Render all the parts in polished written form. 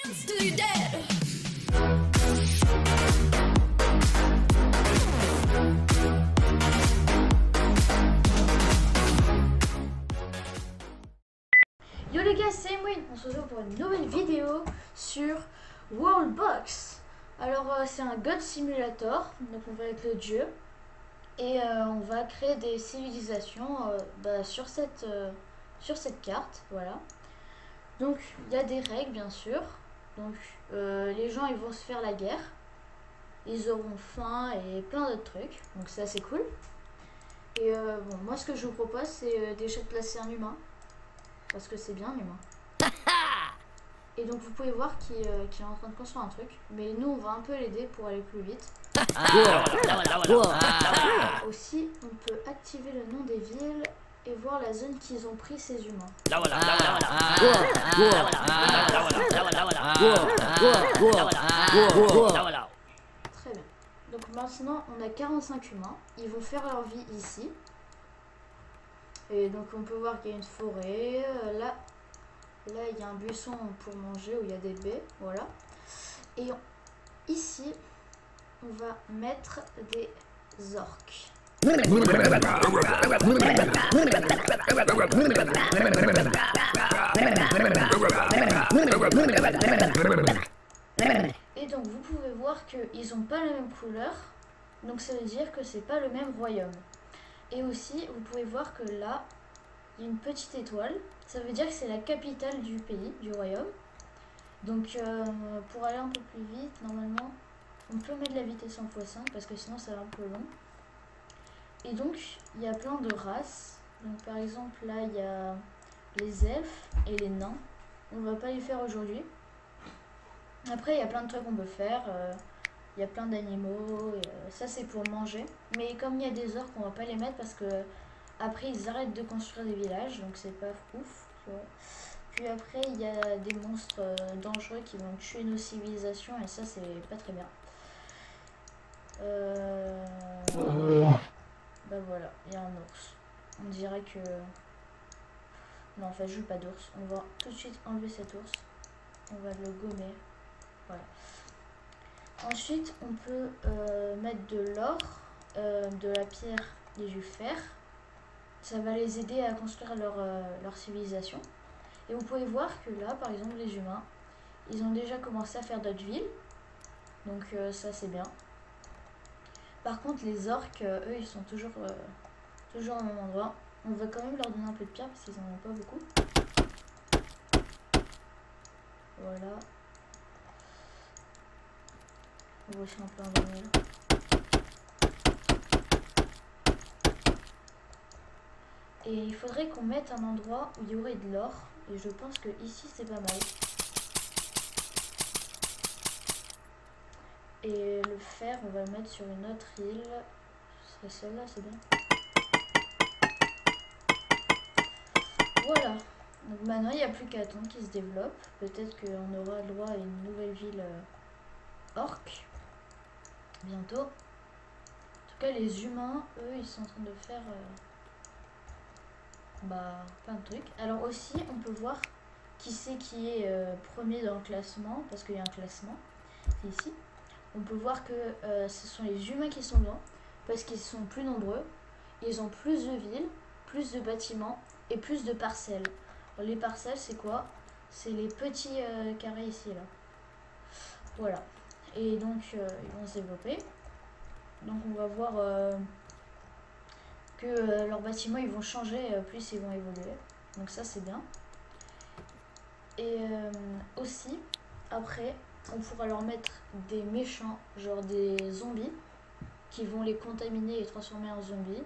Yo les gars, c'est Emwin, on se retrouve pour une nouvelle vidéo sur Worldbox. Alors c'est un God Simulator, donc on va être le dieu et on va créer des civilisations sur cette carte, voilà. Donc il y a des règles bien sûr, donc les gens ils vont se faire la guerre, ils auront faim et plein d'autres trucs, donc ça c'est cool. Et bon, moi ce que je vous propose c'est déjà de placer un humain. Parce que c'est bien l'humain. Et donc vous pouvez voir qu'il est en train de construire un truc. Mais nous on va un peu l'aider pour aller plus vite. Aussi on peut activer le nom des villes et voir la zone qu'ils ont pris ces humains. Très bien. Donc maintenant on a 45 humains. Ils vont faire leur vie ici. Et donc on peut voir qu'il y a une forêt, là il y a un buisson pour manger où il y a des baies, voilà. Et ici on va mettre des orques. Et donc vous pouvez voir qu'ils n'ont pas la même couleur, donc ça veut dire que c'est pas le même royaume. Et aussi, vous pouvez voir que là, il y a une petite étoile. Ça veut dire que c'est la capitale du pays, du royaume. Donc, pour aller un peu plus vite, normalement, on peut mettre la vitesse en x5 parce que sinon, ça va un peu long. Et donc, il y a plein de races. Donc, par exemple, là, il y a les elfes et les nains. On ne va pas les faire aujourd'hui. Après, il y a plein de trucs qu'on peut faire. Il y a plein d'animaux, ça c'est pour manger. Mais comme il y a des orques, on va pas les mettre parce que après ils arrêtent de construire des villages, donc c'est pas ouf. Tu vois. Puis après il y a des monstres dangereux qui vont tuer nos civilisations et ça c'est pas très bien. Bah voilà, il y a un ours. On dirait que... Non en fait je veux pas d'ours. On va tout de suite enlever cet ours. On va le gommer. Voilà. Ensuite, on peut mettre de l'or, de la pierre et du fer. Ça va les aider à construire leur civilisation. Et vous pouvez voir que là, par exemple, les humains, ils ont déjà commencé à faire d'autres villes. Donc ça, c'est bien. Par contre, les orques, eux, ils sont toujours au même endroit. On va quand même leur donner un peu de pierre parce qu'ils n'en ont pas beaucoup. Voilà. On va aussi un peu enlever là. Et il faudrait qu'on mette un endroit où il y aurait de l'or. Et je pense que ici c'est pas mal. Et le fer, on va le mettre sur une autre île. Ce serait celle-là, c'est bien. Voilà. Donc maintenant il n'y a plus qu'à attendre qu'il se développe. Peut-être qu'on aura le droit à une nouvelle ville orque. Bientôt. En tout cas les humains, eux, ils sont en train de faire plein de trucs. Alors aussi on peut voir qui c'est qui est premier dans le classement, parce qu'il y a un classement ici. On peut voir que ce sont les humains qui sont devant, parce qu'ils sont plus nombreux. Ils ont plus de villes, plus de bâtiments et plus de parcelles. Alors, les parcelles c'est quoi? C'est les petits carrés ici là. Voilà. Et donc ils vont se développer. Donc on va voir que leurs bâtiments ils vont changer plus ils vont évoluer. Donc ça c'est bien. Et aussi après on pourra leur mettre des méchants, genre des zombies qui vont les contaminer et transformer en zombies,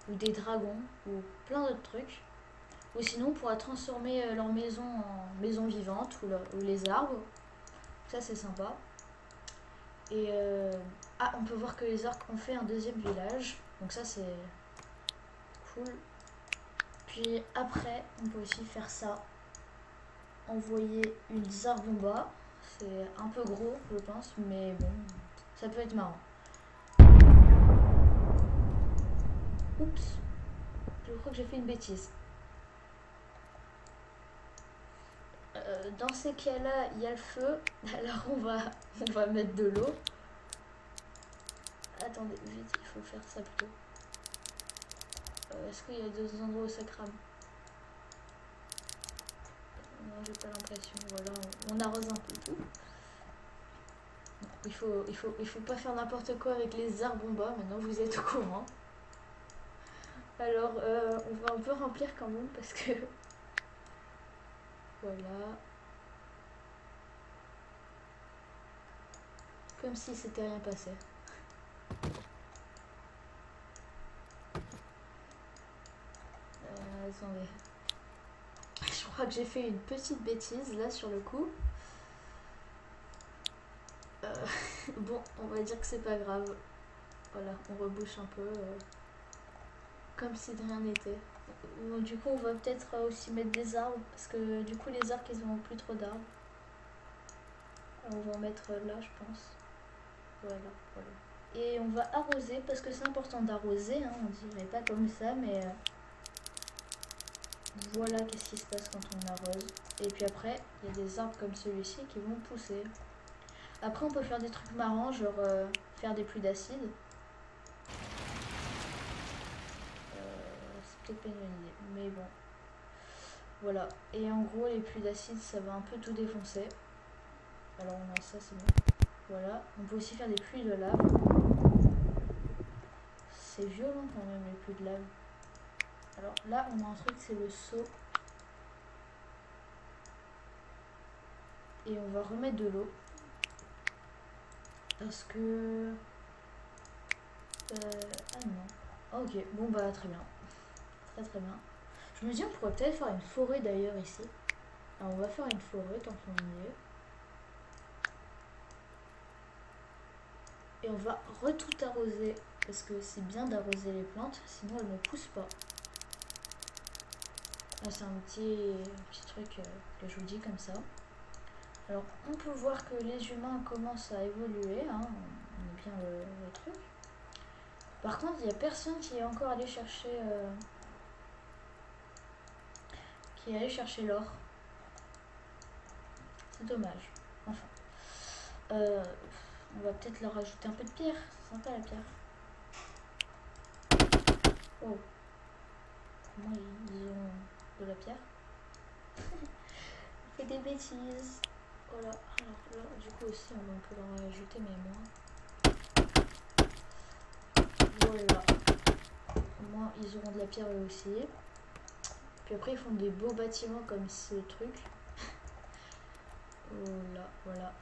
ou des dragons, ou plein d'autres trucs. Ou sinon on pourra transformer leur maison en maison vivante, ou les arbres. Ça c'est sympa. Et on peut voir que les orques ont fait un deuxième village, donc ça c'est cool. Puis après on peut aussi faire ça, envoyer une Zarbomba. C'est un peu gros je pense, mais bon, ça peut être marrant. Oups, je crois que j'ai fait une bêtise. Dans ces cas-là, il y a le feu. Alors on va mettre de l'eau. Attendez, vite, il faut faire ça plutôt. Est-ce qu'il y a deux endroits où ça crame? Non, j'ai pas l'impression. Voilà, on arrose un peu tout. Il faut pas faire n'importe quoi avec les arbres en bas. Maintenant, vous êtes au courant. Alors, on va un peu remplir quand même parce que... Voilà. Comme si c'était rien passé. Attendez. Je crois que j'ai fait une petite bêtise là sur le coup. Bon, on va dire que c'est pas grave. Voilà, on rebouche un peu. Comme si de rien n'était. Bon, du coup, on va peut-être aussi mettre des arbres. Parce que du coup, les arbres, ils n'ont plus trop d'arbres. On va en mettre là, je pense. Voilà, voilà. Et on va arroser, parce que c'est important d'arroser. Hein, on dirait pas comme ça, mais... voilà qu'est-ce qui se passe quand on arrose. Et puis après, il y a des arbres comme celui-ci qui vont pousser. Après, on peut faire des trucs marrants, genre faire des pluies d'acide. C'est peut-être pas une bonne idée, mais bon. Voilà. Et en gros, les pluies d'acide, ça va un peu tout défoncer. Alors, on a ça, c'est bon. Voilà. On peut aussi faire des pluies de lave. C'est violent quand même, les pluies de lave. Alors là, on a un truc, c'est le seau. Et on va remettre de l'eau. Parce que... ah non. Ok, bon bah très bien. Très très bien. Je me dis on pourrait peut-être faire une forêt d'ailleurs ici. Alors on va faire une forêt tant qu'on y est. Et on va tout arroser. Parce que c'est bien d'arroser les plantes, sinon elles ne poussent pas. Ah, c'est un petit truc que je vous dis comme ça. Alors on peut voir que les humains commencent à évoluer. Hein. On est bien le truc. Par contre, il n'y a personne qui est encore allé chercher... qui est allé chercher l'or. C'est dommage. Enfin. On va peut-être leur rajouter un peu de pierre. C'est sympa la pierre. Oh. Comment ils ont de la pierre? On fait des bêtises. Voilà. Alors là, du coup aussi, on peut leur rajouter, mais moins. Voilà. Au moins, ils auront de la pierre eux aussi. Puis après, ils font des beaux bâtiments comme ce truc. Voilà, voilà.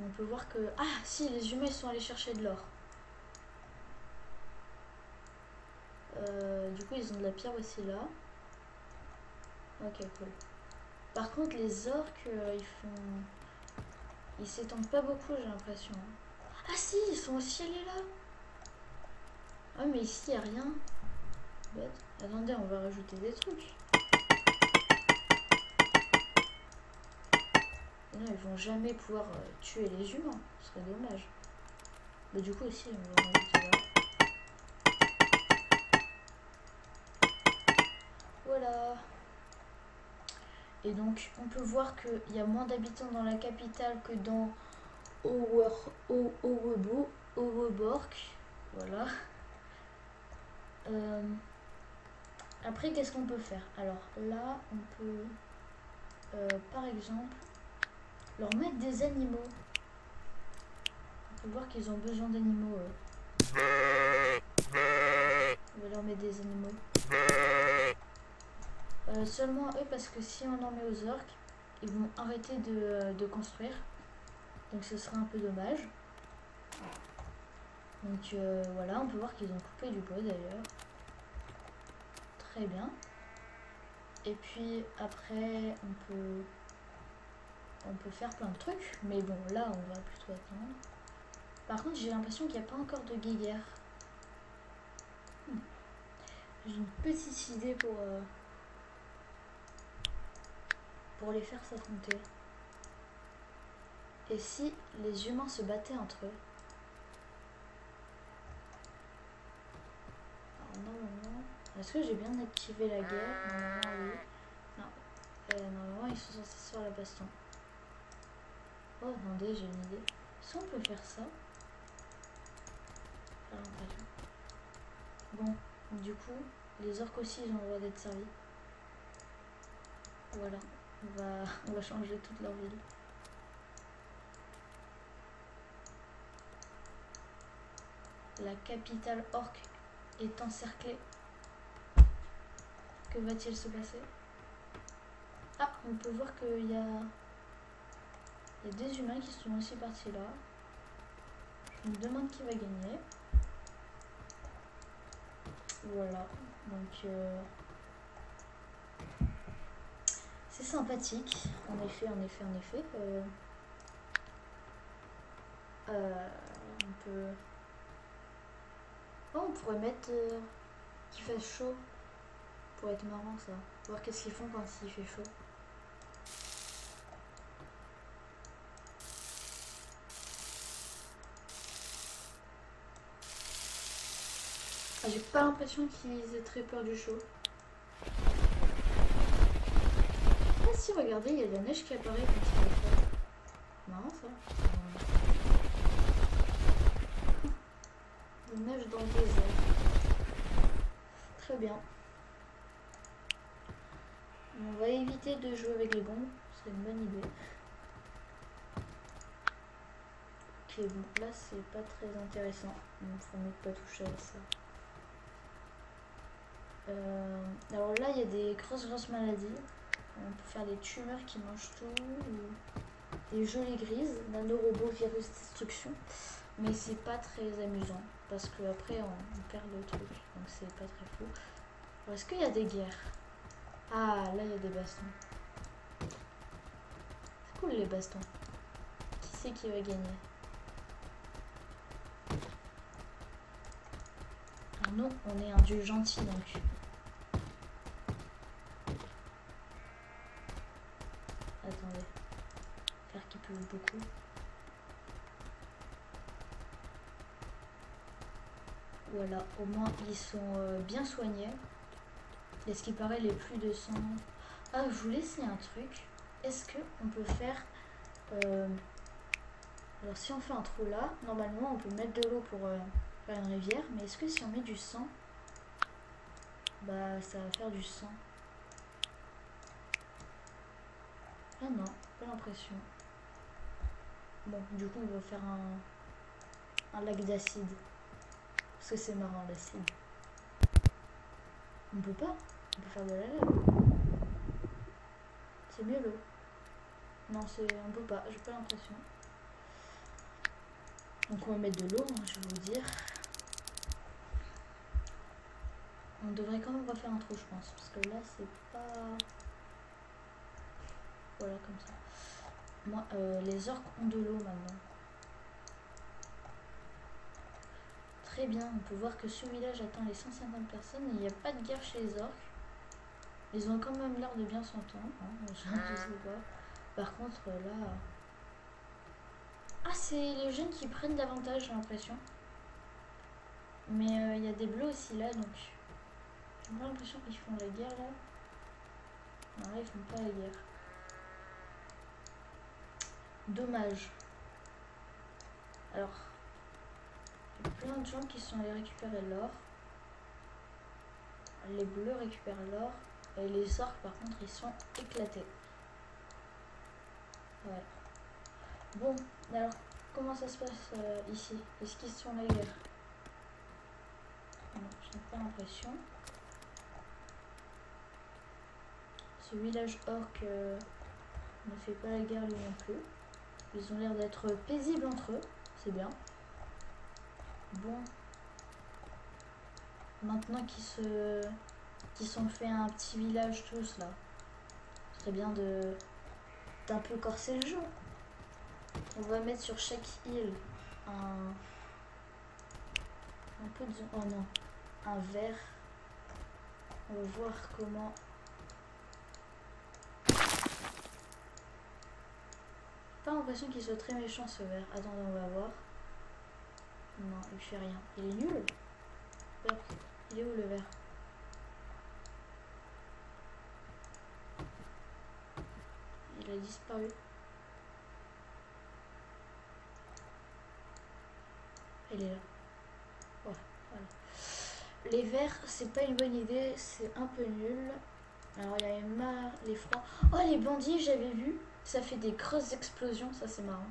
On peut voir que... Ah, si, les humains, ils sont allés chercher de l'or. Du coup, ils ont de la pierre aussi là. Ok, cool. Par contre, les orques, ils s'étendent pas beaucoup, j'ai l'impression. Ah si, ils sont aussi allés là. Ah, mais ici, il n'y a rien. Bête. Attendez, on va rajouter des trucs. Et non, ils vont jamais pouvoir tuer les humains. Ce serait dommage. Mais du coup, aussi, on va rajouter là. Voilà. Et donc, on peut voir qu'il y a moins d'habitants dans la capitale que dans Ouroborg. Voilà. Après, qu'est-ce qu'on peut faire? Alors là, on peut, par exemple, leur mettre des animaux. On peut voir qu'ils ont besoin d'animaux. On va leur mettre des animaux. Seulement eux, parce que si on en met aux orques, ils vont arrêter de construire. Donc ce serait un peu dommage. Donc voilà, on peut voir qu'ils ont coupé du bois d'ailleurs. Très bien. Et puis après, on peut faire plein de trucs. Mais bon, là, on va plutôt attendre. Par contre, j'ai l'impression qu'il n'y a pas encore de guéguerre. J'ai une petite idée pour les faire s'affronter. Et si les humains se battaient entre eux? Alors normalement... Est-ce que j'ai bien activé la guerre? Normalement oui. Non. Normalement, ils sont censés se faire la baston. Oh, attendez, j'ai une idée. Si on peut faire ça. J'ai l'impression. Bon, du coup, les orques aussi, ils ont le droit d'être servis. Voilà, on va changer toute leur ville. La capitale orque est encerclée. Que va-t-il se passer? Ah, on peut voir qu'il y a des humains qui sont aussi partis là. Je me demande qui va gagner. Voilà, donc c'est sympathique, en effet. On peut... Oh, on pourrait mettre qu'il fasse chaud. Pour être marrant ça. Voir qu'est-ce qu'ils font quand il fait chaud. Ah, j'ai pas l'impression qu'ils aient très peur du chaud. Ah si, regardez, il y a de la neige qui apparaît quand il fait chaud. Marrant ça. De neige dans le désert. Très bien. On va éviter de jouer avec les bombes, c'est une bonne idée. Ok, bon, là c'est pas très intéressant. Il faut mieux pas toucher à ça. Alors là, il y a des grosses maladies. On peut faire des tumeurs qui mangent tout, ou des jolies grises, nanorobots, virus, destruction. Mais c'est pas très amusant, parce que après on perd le truc, donc c'est pas très fou. Est-ce qu'il y a des guerres? Ah, là il y a des bastons. C'est cool les bastons. Qui c'est qui va gagner? Ah non, on est un dieu gentil donc. Attendez. Faire qu'il pleuve beaucoup. Voilà, au moins ils sont bien soignés. Et ce qui paraît les plus de 100. Ah, je voulais essayer un truc. Est-ce que on peut faire... Alors si on fait un trou là, normalement on peut mettre de l'eau pour faire une rivière. Mais est-ce que si on met du sang, bah ça va faire du sang? Ah non, pas l'impression. Bon, du coup on va faire un lac d'acide. Parce que c'est marrant l'acide. On peut pas. On peut faire de la lave. C'est mieux l'eau. Non, on peut pas, j'ai pas l'impression. Donc on va mettre de l'eau, hein, je vais vous dire. On devrait quand même refaire un trou, je pense. Parce que là, c'est pas... Voilà, comme ça. Moi, les orques ont de l'eau maintenant. Très bien, on peut voir que ce village atteint les 150 personnes. Il n'y a pas de guerre chez les orques. Ils ont quand même l'air de bien s'entendre. Hein, je sais pas. Par contre, là... Ah, c'est les jeunes qui prennent davantage, j'ai l'impression. Mais il y a des bleus aussi là, donc... J'ai l'impression qu'ils font la guerre là. Non, là, ils font pas la guerre. Dommage. Alors... Il y a plein de gens qui sont allés récupérer l'or. Les bleus récupèrent l'or. Et les orques, par contre, ils sont éclatés. Ouais. Bon, alors, comment ça se passe ici? Est-ce qu'ils sont la guerre? Non, je n'ai pas l'impression. Ce village orc ne fait pas la guerre lui non plus. Ils ont l'air d'être paisibles entre eux. C'est bien. Bon. Maintenant qu'ils sont fait un petit village tous là. Ce serait bien d'un peu corser le jeu. On va mettre sur chaque île un peu de... Oh non. Un vert. On va voir comment... Pas l'impression qu'il soit très méchant ce vert. Attendez, on va voir. Non, il fait rien. Il est nul. Il est où le vert? elle a disparu. Elle est là. Ouais, voilà. Les verts, c'est pas une bonne idée, c'est un peu nul. Alors il y a les froids. Oh, les bandits, j'avais vu. Ça fait des grosses explosions, ça c'est marrant.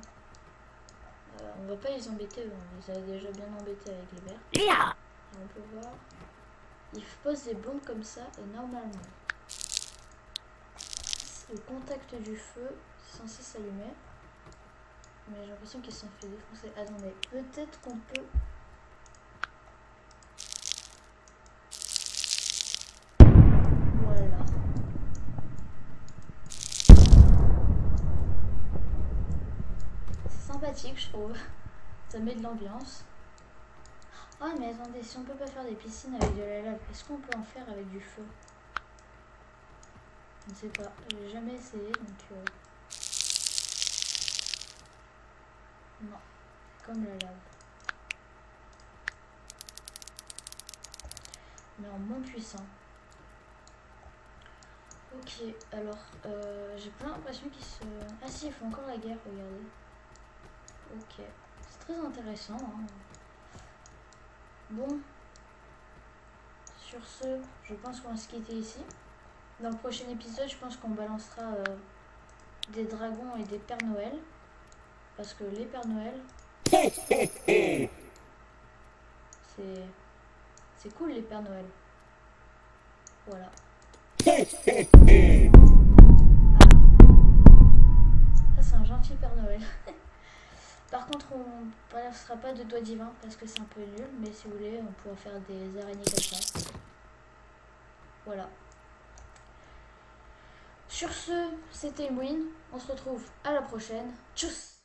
On va pas les embêter, on les a déjà bien embêtés avec les verts. Alors, on peut voir. Ils posent des bombes comme ça et normalement, au contact du feu, c'est censé s'allumer. Mais j'ai l'impression qu'ils se sont fait défoncer. Attendez, peut-être qu'on peut... Voilà. C'est sympathique, je trouve. Ça met de l'ambiance. Ah, mais attendez, si on peut pas faire des piscines avec de la lave, est-ce qu'on peut en faire avec du feu? Je ne sais pas, j'ai jamais essayé, donc... Non, comme la lave. Mais en moins puissant. Ok, alors, j'ai plein l'impression qu'ils se... Ah si, ils font encore la guerre, regardez. Ok, c'est très intéressant. Hein. Bon, sur ce, je pense qu'on va se quitter ici. Dans le prochain épisode, je pense qu'on balancera des dragons et des Pères Noël. Parce que les Pères Noël, c'est cool les Pères Noël. Voilà. Ah. Ça c'est un gentil Père Noël. Par contre, on ne balancera pas de doigts divins parce que c'est un peu nul. Mais si vous voulez, on pourra faire des araignées comme ça. Voilà. Sur ce, c'était Win. On se retrouve à la prochaine. Tchuss!